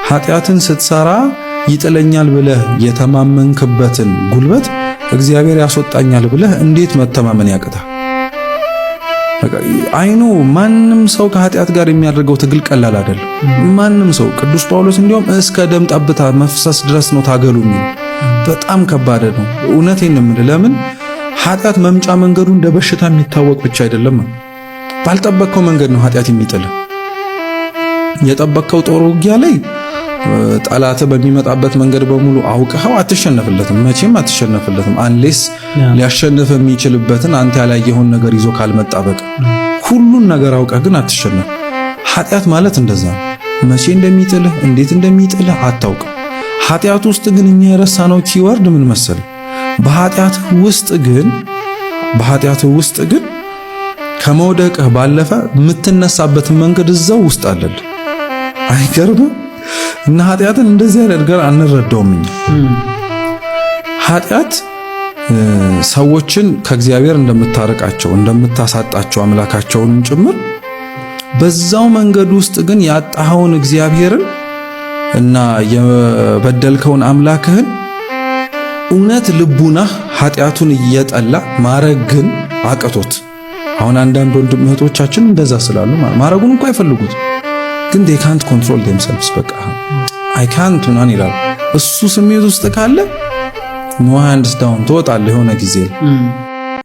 ኃጢአትን ስትሰራ ይጥለኛል ብለህ የተማመንክበትን ጉልበት እግዚአብሔር ያስወጣኛል ብለህ እንዴት መተማመን ያቅታል? አይኑ ማንም ሰው ከኃጢአት ጋር የሚያደርገው ትግል ቀላል አይደለም። ማንም ሰው ቅዱስ ጳውሎስ እንዲያውም እስከ ደም ጠብታ መፍሰስ ድረስ ነው ታገሉ የሚል በጣም ከባድ ነው። እውነቴን ነው የምልህ። ለምን ኃጢአት መምጫ መንገዱ እንደ በሽታ የሚታወቅ ብቻ አይደለም። ባልጠበቅከው መንገድ ነው ኃጢአት የሚጥልህ። የጠበቅከው ጦር ውጊያ ላይ ጠላት በሚመጣበት መንገድ በሙሉ አውቀኸው አትሸነፍለትም፣ መቼም አትሸነፍለትም። አንሌስ ሊያሸንፍ የሚችልበትን አንተ ያላየኸውን ነገር ይዞ ካልመጣ በቃ ሁሉን ነገር አውቀህ ግን አትሸነፍ። ኃጢአት ማለት እንደዛ ነው። መቼ እንደሚጥልህ እንዴት እንደሚጥልህ አታውቅም። ኃጢአት ውስጥ ግን እኛ የረሳነው ኪወርድ ምን መሰለህ? በኃጢአት ውስጥ ግን ከመውደቅህ ባለፈ የምትነሳበትን መንገድ እዛው ውስጥ አለልህ። አይገርምም? እና ኃጢአትን እንደዚህ ያደርጋል አንረዳውም እኛ። ኃጢአት ሰዎችን ከእግዚአብሔር እንደምታረቃቸው እንደምታሳጣቸው አምላካቸውን ጭምር በዛው መንገድ ውስጥ ግን ያጣኸውን እግዚአብሔርን እና የበደልከውን አምላክህን እውነት ልቡናህ ኃጢአቱን እየጠላ ማረግ ግን አቅቶት። አሁን አንዳንድ ወንድም እህቶቻችን እንደዛ ስላሉ ማረጉን እንኳን አይፈልጉት ግን they can't control themselves በቃ I can't ምናምን ይላሉ። እሱ ስሜት ውስጥ ካለ no hands down ትወጣለህ የሆነ ጊዜ